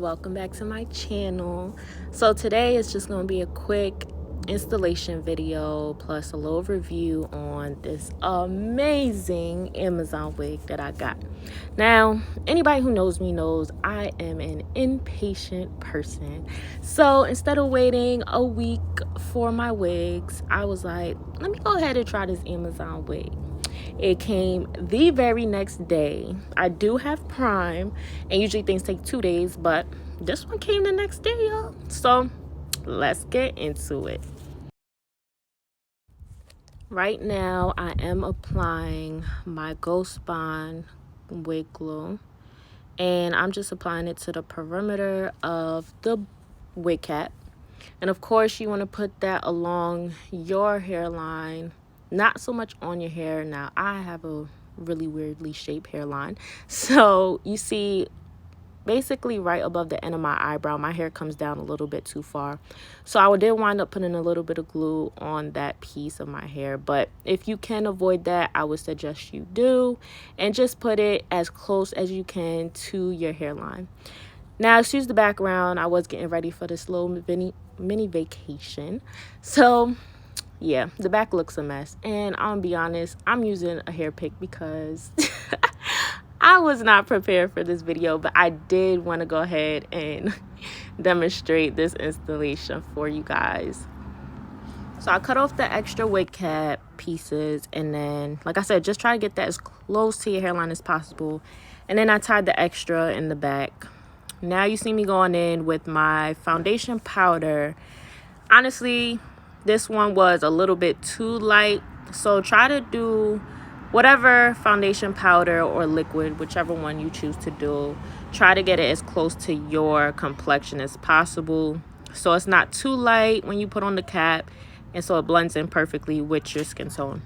welcome back to my channel. So today is just going to be a quick installation video plus a little review on this amazing Amazon wig that I got. Now, anybody who knows me knows I am an impatient person. So instead of waiting a week for my wigs, I was like, let me go ahead and try this Amazon wig. It came the very next day. I do have Prime, and usually things take 2 days, but this one came the next day, y'all. So let's get into it. Right now, I am applying my Ghost Bond wig glue, and I'm just applying it to the perimeter of the wig cap. And of course, you want to put that along your hairline, not so much on your hair. Now, I have a really weirdly shaped hairline, so you see basically right above the end of my eyebrow, my hair comes down a little bit too far. So I did wind up putting a little bit of glue on that piece of my hair, but if you can avoid that, I would suggest you do, and just put it as close as you can to your hairline. Now, excuse the background, I was getting ready for this little mini vacation. So yeah, the back looks a mess, and I'm gonna be honest, I'm using a hair pick because I was not prepared for this video, but I did want to go ahead and demonstrate this installation for you guys. So I cut off the extra wig cap pieces, and then, like I said, just try to get that as close to your hairline as possible, and then I tied the extra in the back. Now you see me going in with my foundation powder. Honestly, this one was a little bit too light, so try to do whatever foundation powder or liquid, whichever one you choose to do, try to get it as close to your complexion as possible, so it's not too light when you put on the cap, and so it blends in perfectly with your skin tone.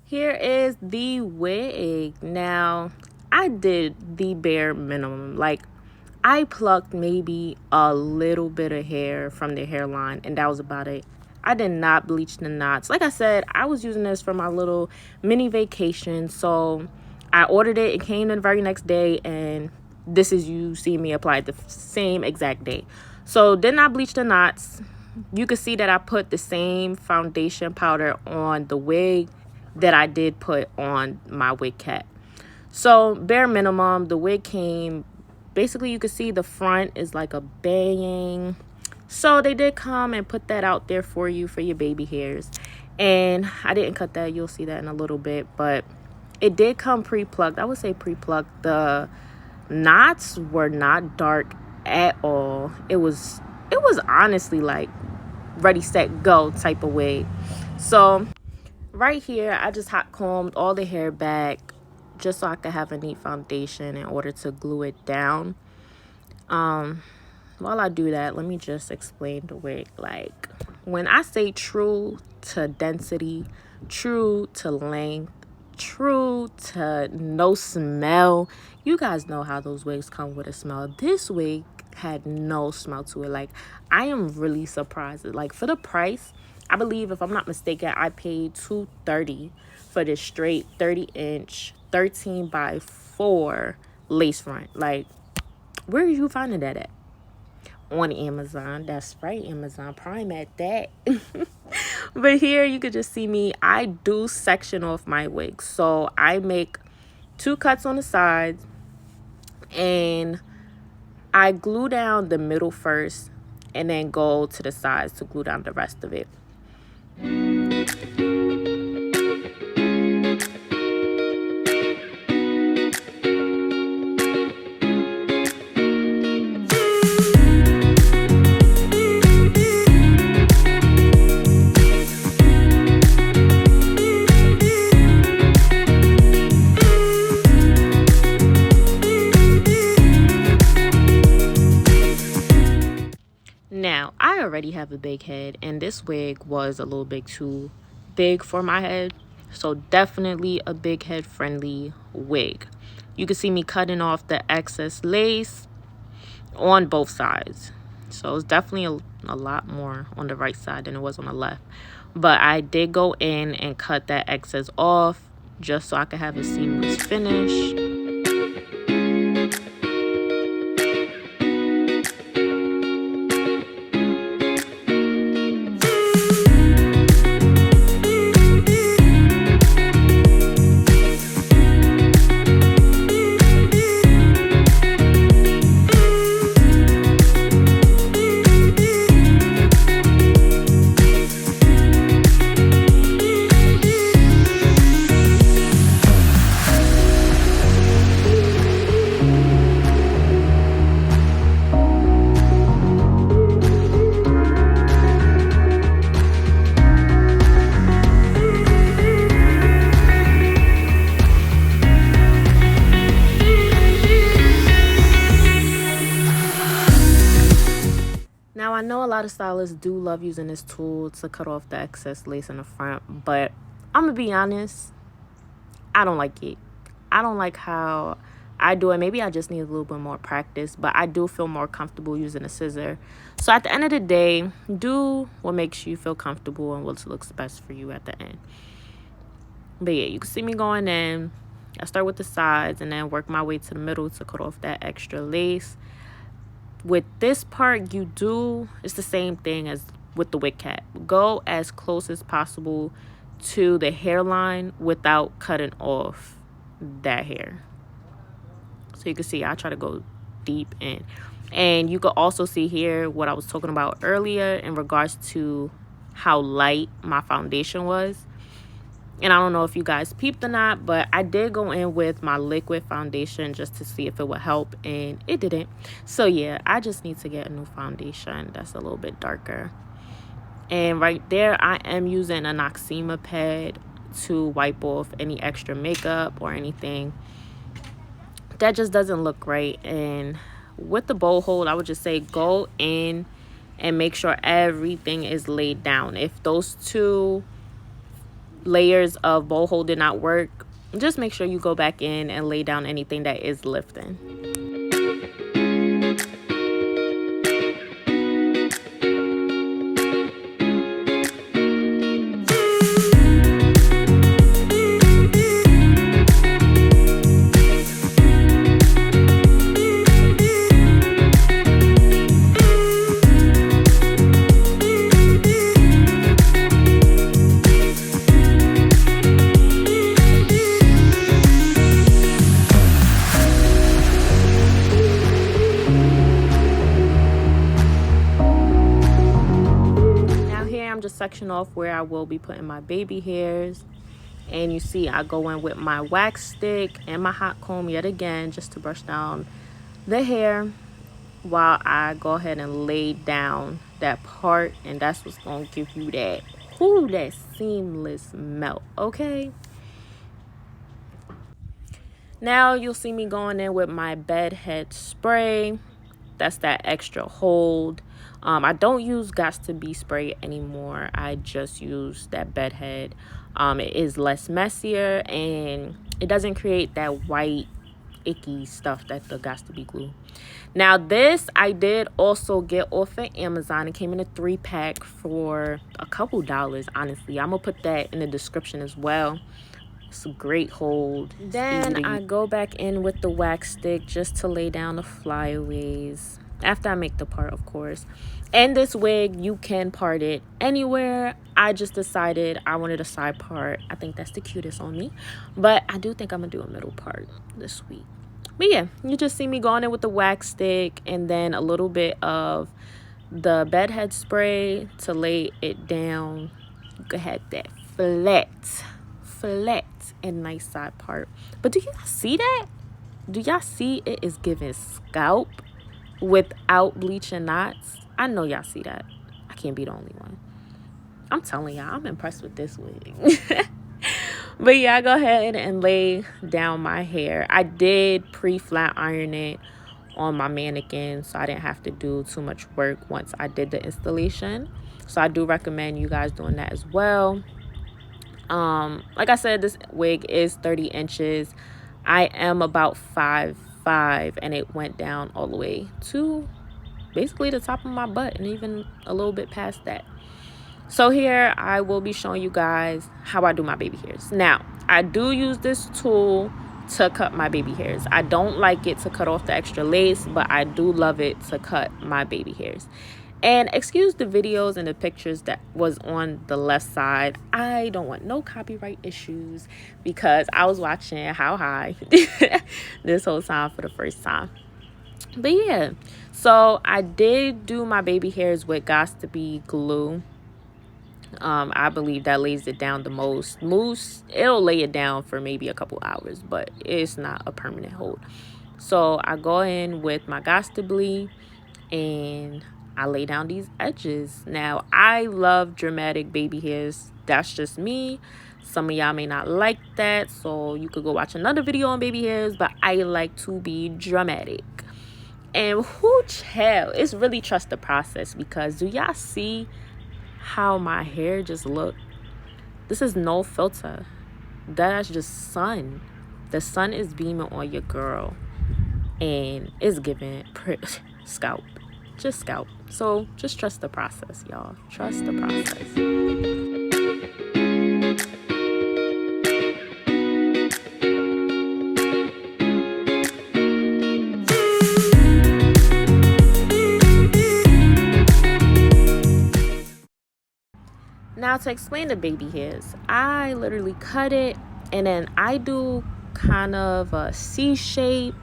Here is the wig. Now, I did the bare minimum. Like, I plucked maybe a little bit of hair from the hairline, and that was about it. I did not bleach the knots. Like I said, I was using this for my little mini vacation, so I ordered it. It came the very next day, and this is you see me apply it the same exact day. So did not bleach the knots. You can see that I put the same foundation powder on the wig that I did put on my wig cap. So bare minimum, the wig came, basically you can see the front is like a bang. So they did come and put that out there for you for your baby hairs. And I didn't cut that, you'll see that in a little bit, but it did come pre-plucked. I would say pre-plucked. The knots were not dark at all. It was honestly like ready, set, go type of wig. So right here, I just hot combed all the hair back just so I could have a neat foundation in order to glue it down. While I do that, let me just explain the wig. Like, when I say true to density, true to length, true to no smell, you guys know how those wigs come with a smell. This wig had no smell to it. Like, I am really surprised. Like, for the price, I believe, if I'm not mistaken, I paid $230 for this straight 30-inch 13 by 4 lace front. Like, where are you finding that at? On Amazon. That's right, Amazon Prime at that. But here you could just see me. I do section off my wigs, so I make 2 cuts on the sides, and I glue down the middle first, and then go to the sides to glue down the rest of it. Now, I already have a big head, and this wig was a little bit too big for my head, so definitely a big head friendly wig. You can see me cutting off the excess lace on both sides, so it's definitely a lot more on the right side than it was on the left, but I did go in and cut that excess off. just so I can have a seamless finish. Now, I know a lot of stylists do love using this tool to cut off the excess lace in the front, but I'm going to be honest, I don't like it. I don't like how I do it. Maybe I just need a little bit more practice, but I do feel more comfortable using a scissor. So at the end of the day, do what makes you feel comfortable and what looks best for you at the end. But yeah, you can see me going in. I start with the sides and then work my way to the middle to cut off that extra lace. With this part, it's the same thing as with the wig cap. Go as close as possible to the hairline without cutting off that hair. So you can see I try to go deep in. And you can also see here what I was talking about earlier in regards to how light my foundation was. And I don't know if you guys peeped or not, but I did go in with my liquid foundation just to see if it would help, and it didn't. So yeah, I just need to get a new foundation that's a little bit darker. And right there, I am using a Noxema pad to wipe off any extra makeup or anything that just doesn't look right. And with the bow hold, I would just say go in and make sure everything is laid down. If those two layers of bow hold did not work, just make sure you go back in and lay down anything that is lifting. Section off where I will be putting my baby hairs, and you see I go in with my wax stick and my hot comb yet again just to brush down the hair while I go ahead and lay down that part, and that's what's gonna give you that seamless melt. Okay, now you'll see me going in with my bed head spray. That's that extra hold. I don't use Gots to Be spray anymore. I just use that bed head. It is less messier and it doesn't create that white icky stuff that the Gots to Be glue. Now this I did also get off of Amazon. It came in a 3-pack for a couple dollars, honestly. I'm gonna put that in the description as well. It's a great hold. Then I go back in with the wax stick just to lay down the flyaways after I make the part, of course. And this wig, you can part it anywhere. I just decided I wanted a side part. I think that's the cutest on me, but I do think I'm gonna do a middle part this week. But yeah, you just see me going in with the wax stick and then a little bit of the bedhead spray to lay it down. You can have that flat and nice side part. But do y'all see that? Do y'all see it is giving scalp without bleaching knots? I know y'all see that. I can't be the only one. I'm telling y'all, I'm impressed with this wig. But yeah, I go ahead and lay down my hair. I did pre-flat iron it on my mannequin, so I didn't have to do too much work once I did the installation. So I do recommend you guys doing that as well. Like I said, this wig is 30 inches. I am about 5'5", and it went down all the way to basically the top of my butt and even a little bit past that. So here I will be showing you guys how I do my baby hairs. Now, I do use this tool to cut my baby hairs. I don't like it to cut off the extra lace, but I do love it to cut my baby hairs. And excuse the videos and the pictures that was on the left side. I don't want no copyright issues because I was watching How High this whole time for the first time. But yeah, so I did do my baby hairs with Got to Be glue. I believe that lays it down the most. Mousse, it'll lay it down for maybe a couple hours, but it's not a permanent hold. So I go in with my Got to Be and I lay down these edges. Now, I love dramatic baby hairs. That's just me. Some of y'all may not like that, so you could go watch another video on baby hairs, but I like to be dramatic. And whoo, child, it's really trust the process, because do y'all see how my hair just look? This is no filter. That's just sun. The sun is beaming on your girl, and it's giving scalp. Just scalp. So just trust the process, y'all. Trust the process. Now, to explain the baby hairs, I literally cut it, and then I do kind of a C shape.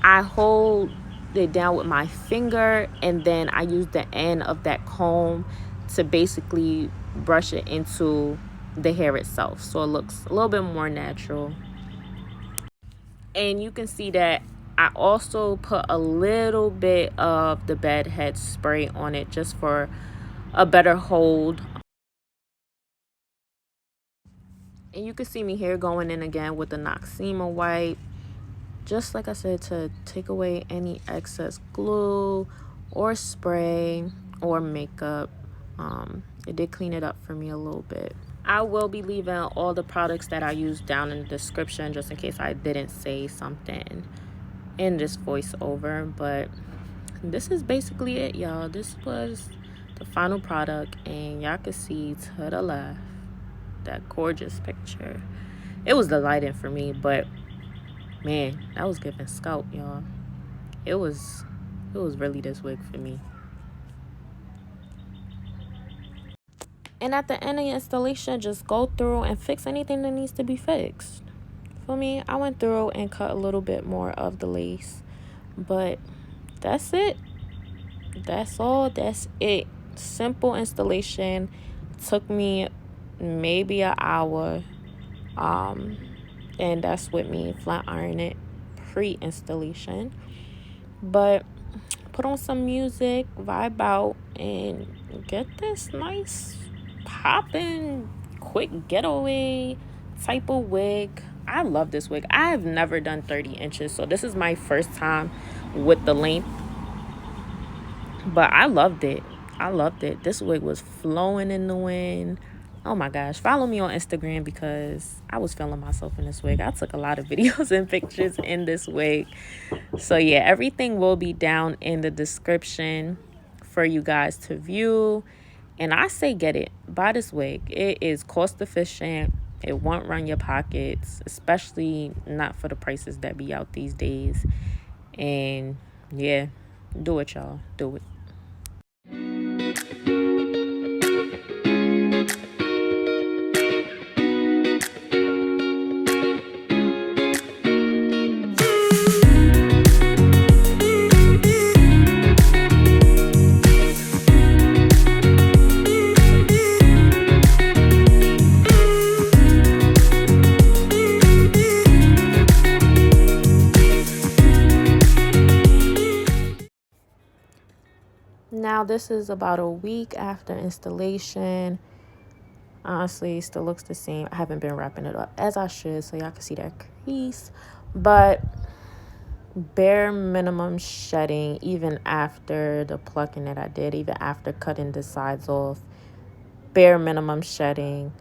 I hold it down with my finger, and then I use the end of that comb to basically brush it into the hair itself, so it looks a little bit more natural. And you can see that I also put a little bit of the bed head spray on it just for a better hold. And you can see me here going in again with the Noxema wipe, just like I said, to take away any excess glue or spray or makeup. It did clean it up for me a little bit. I will be leaving all the products that I use down in the description, just in case I didn't say something in this voiceover. But this is basically it, y'all. This was the final product, and y'all can see to the left that gorgeous picture. It was the lighting for me, but man, that was giving scalp, y'all. It was really this wig for me. And at the end of the installation, just go through and fix anything that needs to be fixed. For me, I went through and cut a little bit more of the lace, but that's it. That's all. That's it. Simple installation. Took me maybe an hour, and that's with me flat iron it pre-installation. But put on some music, vibe out, and get this nice popping quick getaway type of wig. I love this wig. I've never done 30 inches, so this is my first time with the length, but I loved it. This wig was flowing in the wind. Oh my gosh, follow me on Instagram because I was feeling myself in this wig. I took a lot of videos and pictures in this wig. So yeah, everything will be down in the description for you guys to view. And I say get it. Buy this wig. It is cost efficient. It won't run your pockets, especially not for the prices that be out these days. And yeah, do it, y'all. Do it. Now, this is about a week after installation. Honestly, it still looks the same. I haven't been wrapping it up as I should, so y'all can see that crease. But bare minimum shedding, even after the plucking that I did, even after cutting the sides off. Bare minimum shedding.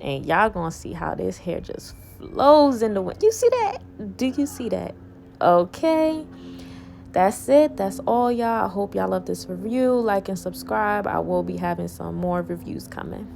And y'all gonna see how this hair just flows in the wind. You see that? Do you see that? Okay. That's it. That's all, y'all. I hope y'all love this review. Like and subscribe. I will be having some more reviews coming.